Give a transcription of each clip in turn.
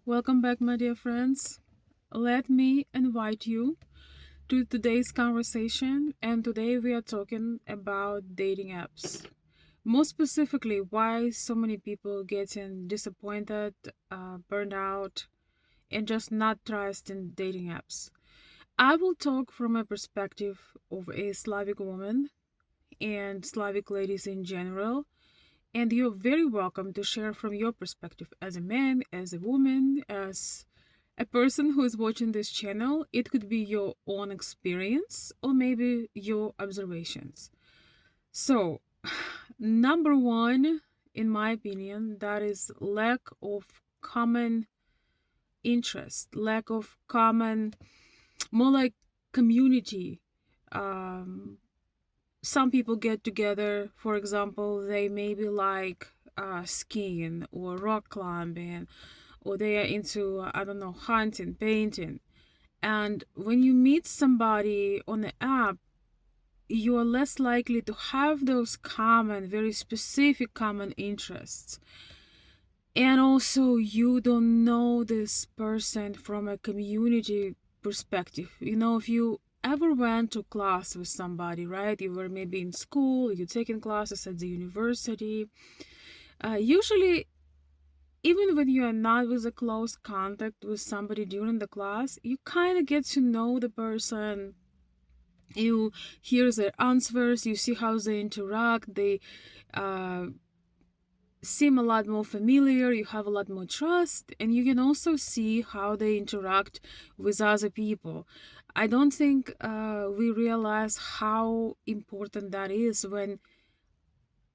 Welcome back, my dear friends. Let me invite you to today's conversation, and today we are talking about dating apps. More specifically, why so many people getting disappointed, burned out, and just not trust in dating apps. I will talk from a perspective of a Slavic woman and Slavic ladies in general, and you're very welcome to share from your perspective as a man, as a woman, as a person who is watching this channel. It could be your own experience or maybe your observations. So, number one, in my opinion, that is lack of common interest, lack of common, more like community. Um, some people get together, for example, they maybe like skiing or rock climbing, or they are into, I don't know, hunting, painting. And when you meet somebody on the app, you are less likely to have those common, very specific common interests. And also, you don't know this person from a community perspective. If you ever went to class with somebody, right? You were maybe in school, you're taking classes at the university. Usually, even when you are not with a close contact with somebody during the class, you kind of get to know the person. You hear their answers, you see how they interact, they uh, seem a lot more familiar, you have a lot more trust, and you can also see how they interact with other people. I don't think we realize how important that is when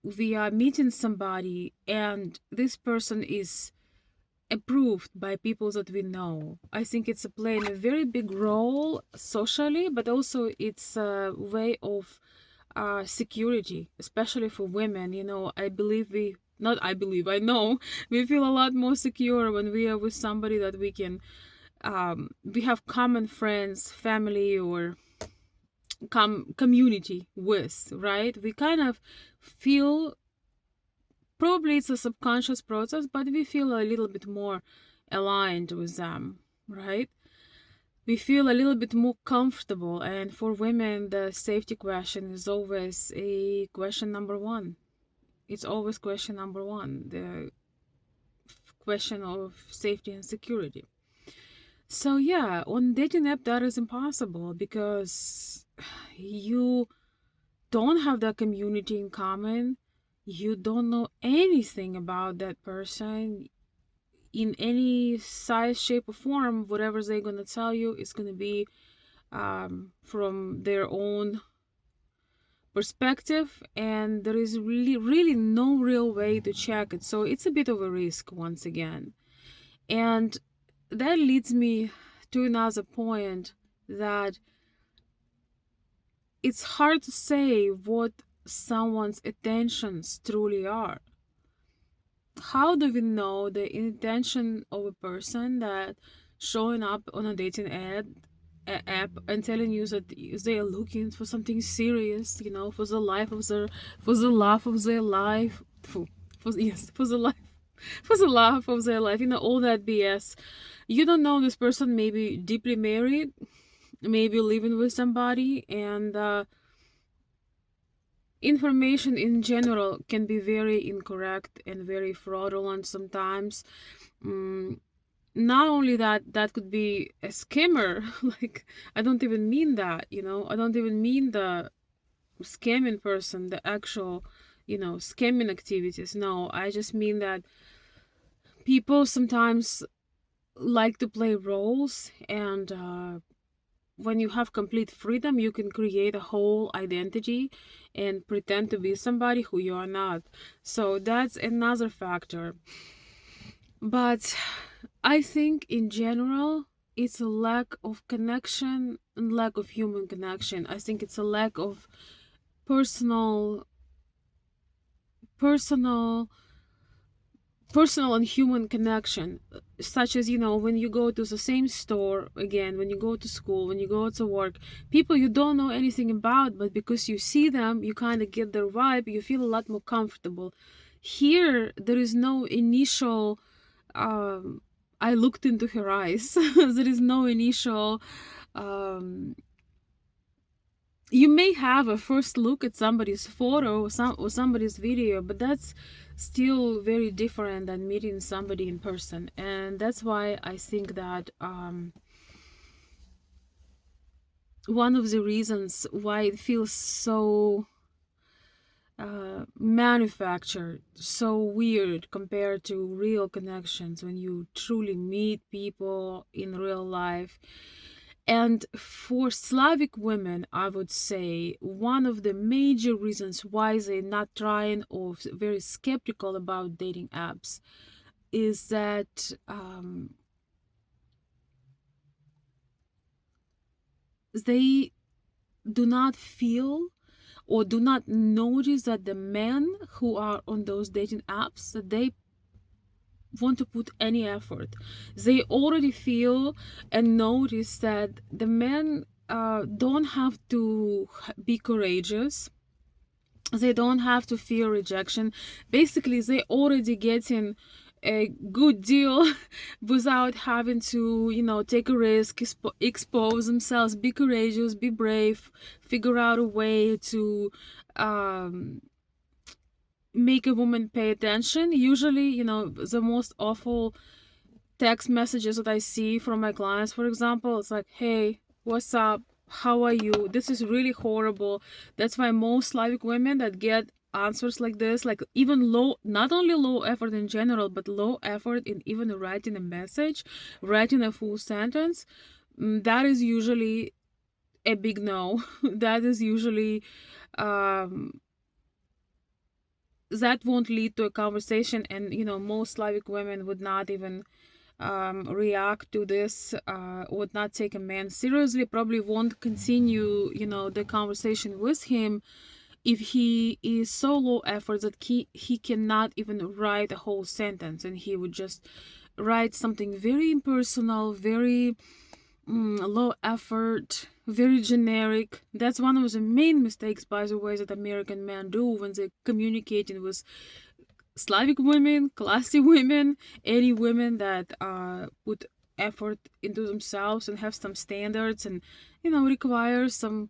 we are meeting somebody and this person is approved by people that we know. I think it's playing a very big role socially, but also it's a way of security, especially for women. I believe not I believe, I know we feel a lot more secure when we are with somebody that we have common friends, family, or community with, right? We kind of feel, probably it's a subconscious process, but we feel a little bit more aligned with them, right? We feel a little bit more comfortable. And for women, the safety question is always a question number one. It's always question number one, the question of safety and security. So, yeah, on dating app, that is impossible because you don't have that community in common. You don't know anything about that person in any size, shape, or form. Whatever they're going to tell you is going to be from their own perspective, and there is really no real way to check it. So it's a bit of a risk once again. And that leads me to another point, that it's hard to say what someone's intentions truly are. How do we know the intention of a person that showing up on a dating app and telling you that they are looking for something serious, for the life of their, for the love of their life, for the life, for the love of their life, all that BS. You don't know this person, maybe deeply married, maybe living with somebody, and information in general can be very incorrect and very fraudulent sometimes. Mm, Not only that, that could be a scammer. Like, I don't even mean that, I don't even mean the scamming person, the actual, scamming activities. No, I just mean that people sometimes like to play roles, and when you have complete freedom, you can create a whole identity and pretend to be somebody who you are not. So that's another factor. But I think in general, it's a lack of connection and lack of human connection. I think it's a lack of personal, personal, personal and human connection, such as, when you go to the same store again, when you go to school, when you go to work, people you don't know anything about, but because you see them, you kind of get their vibe, you feel a lot more comfortable. Here, there is no initial um, I looked into her eyes. There is no initial. Um, you may have a first look at somebody's photo or somebody's video, but that's still very different than meeting somebody in person. And that's why I think that one of the reasons why it feels so manufactured, so weird compared to real connections when you truly meet people in real life. And for Slavic women, I would say one of the major reasons why they're not trying or very skeptical about dating apps is that they do not feel or do not notice that the men who are on those dating apps, that they want to put any effort. They already feel and notice that the men don't have to be courageous. They don't have to fear rejection. Basically, they already getting a good deal without having to, take a risk, expose themselves, be courageous, be brave, figure out a way to um, make a woman pay attention. Usually, the most awful text messages that I see from my clients, for example, it's like, hey, what's up? How are you? This is really horrible. That's why most Slavic women that get answers like this, like even low, not only low effort in general, but low effort in even writing a message, writing a full sentence, that is usually a big no. That is usually um that won't lead to a conversation, and most Slavic women would not even react to this, would not take a man seriously, probably won't continue the conversation with him if he is so low effort that he cannot even write a whole sentence, and he would just write something very impersonal, very low effort, very generic. That's one of the main mistakes, by the way, that American men do when they're communicating with Slavic women, classy women, any women that put effort into themselves and have some standards and require some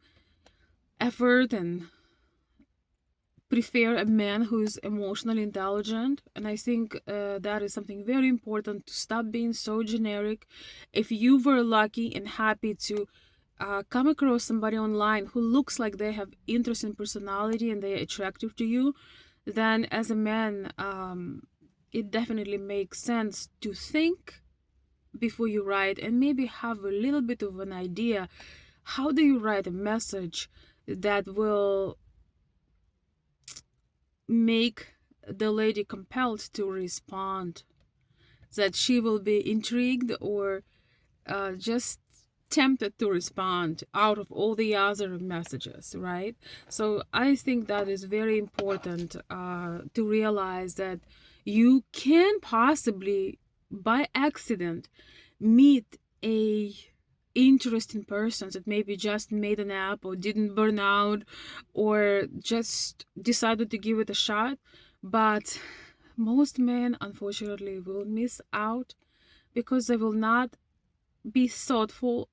effort and prefer a man who is emotionally intelligent. And I think that is something very important, to stop being so generic. If you were lucky and happy to come across somebody online who looks like they have interesting personality and they're attractive to you, then as a man, it definitely makes sense to think before you write and maybe have a little bit of an idea. How do you write a message that will make the lady compelled to respond, that she will be intrigued or just tempted to respond out of all the other messages, right? So I think that is very important to realize that you can possibly by accident meet a interesting person that maybe just made an app or didn't burn out or just decided to give it a shot, but most men unfortunately will miss out because they will not be thoughtful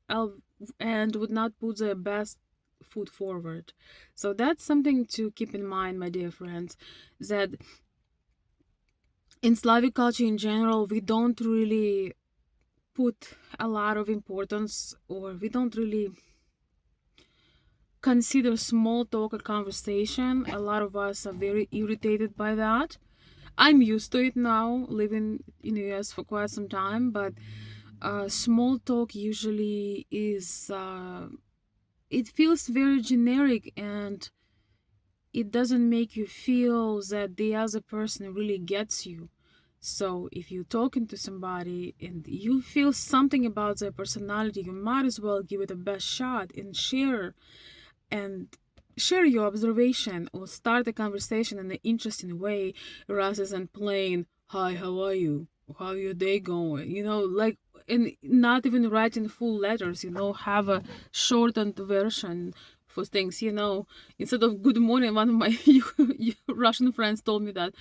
and would not put their best foot forward. So that's something to keep in mind, my dear friends, that in Slavic culture in general, we don't really put a lot of importance, or we don't really consider small talk a conversation. A lot of us are very irritated by that. I'm used to it now, living in the US for quite some time, but small talk usually is it feels very generic, and it doesn't make you feel that the other person really gets you. So if you're talking to somebody and you feel something about their personality, you might as well give it a best shot and and share your observation or start a conversation in an interesting way rather than plain, hi, how are you? How your day going? Like, and not even writing full letters, have a shortened version for things, instead of good morning. One of my Russian friends told me that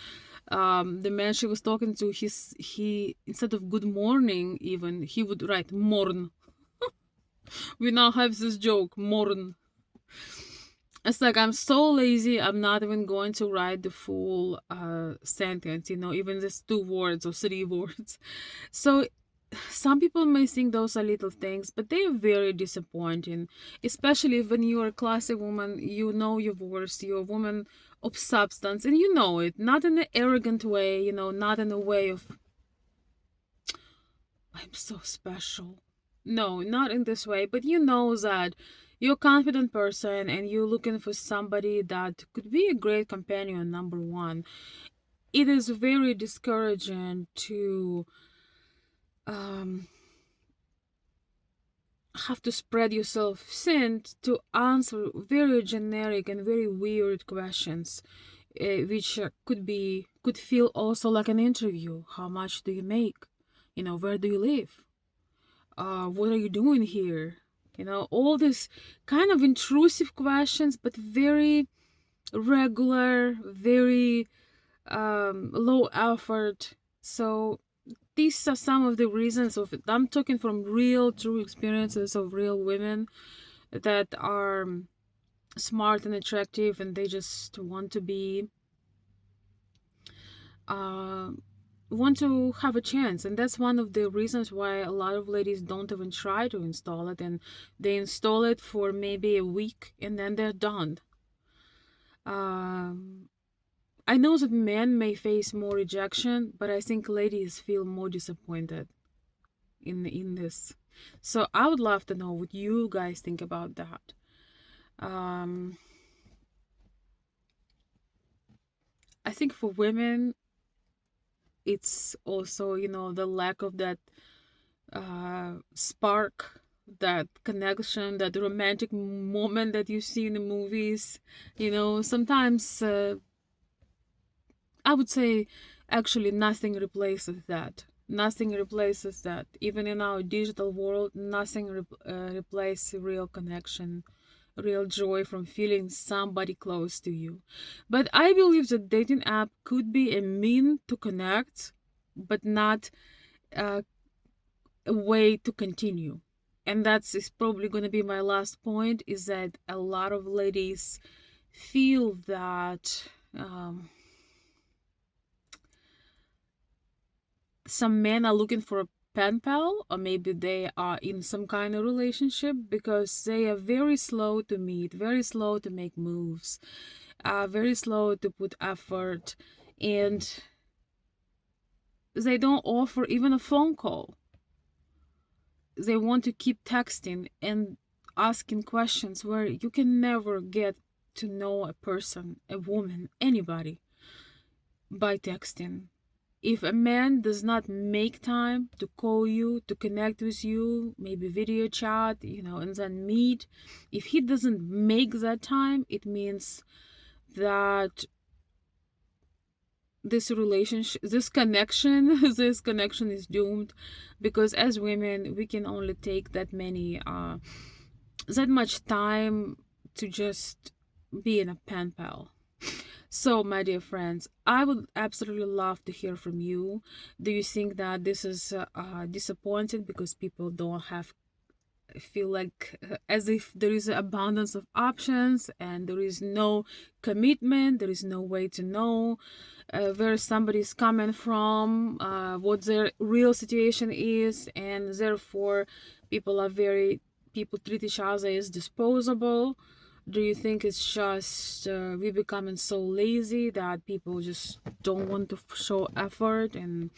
The man she was talking to, he instead of good morning even, he would write morn. We now have this joke, morn. It's like I'm so lazy, I'm not even going to write the full sentence, even just 2 words or 3 words. So some people may think those are little things, but they are very disappointing, especially when you're a classy woman. You know your worth, you're a woman of substance, and you know it, not in an arrogant way, not in a way of I'm so special. No, not in this way, but you know that you're a confident person and you're looking for somebody that could be a great companion, number one. It is very discouraging to um, have to spread yourself thin to answer very generic and very weird questions, which could feel also like an interview. How much do you make? Where do you live? What are you doing here? All these kind of intrusive questions, but very regular, very low effort. So these are some of the reasons of it. I'm talking from real, true experiences of real women that are smart and attractive, and they just uh, want to have a chance. And that's one of the reasons why a lot of ladies don't even try to install it, and they install it for maybe a week and then they're done. um, I know that men may face more rejection, but I think ladies feel more disappointed in this. So I would love to know what you guys think about that. um, I think for women it's also, the lack of that spark, that connection, that romantic moment that you see in the movies. Sometimes I would say actually nothing replaces that. Nothing replaces that. Even in our digital world, nothing replaces real connection, real joy from feeling somebody close to you. But I believe that dating app could be a mean to connect, but not uh, a way to continue. And that's is probably going to be my last point, is that a lot of ladies feel that some men are looking for a pen pal, or maybe they are in some kind of relationship, because they are very slow to meet, very slow to make moves, very slow to put effort, and they don't offer even a phone call. They want to keep texting and asking questions where you can never get to know a person, a woman, anybody by texting. If a man does not make time to call you, to connect with you, maybe video chat, and then meet, if he doesn't make that time, it means that this relationship, this connection, this connection is doomed, because as women, we can only take that much time to just be in a pen pal. So, my dear friends, I would absolutely love to hear from you. Do you think that this is disappointing because people don't have feel like as if there is an abundance of options and there is no commitment, there is no way to know where somebody is coming from, what their real situation is, and therefore people treat each other as disposable? Do you think it's just we becoming so lazy that people just don't want to show effort, and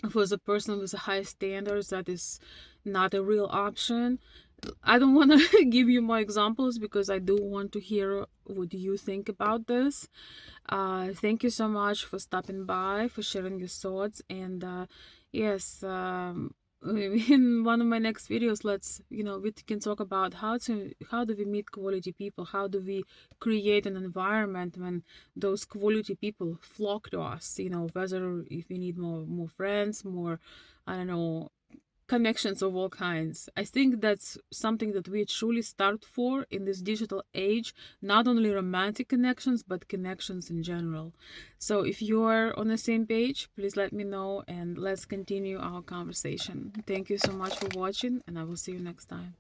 for the person with the high standards, that is not a real option? I don't want to give you more examples because I do want to hear what you think about this. Thank you so much for stopping by, for sharing your thoughts, and yes, in one of my next videos, we can talk about how do we meet quality people, how do we create an environment when those quality people flock to us. Whether if we need more friends, more, I don't know, connections of all kinds. I think that's something that we truly start for in this digital age, not only romantic connections, but connections in general. So if you're on the same page, please let me know and let's continue our conversation. Thank you so much for watching, and I will see you next time.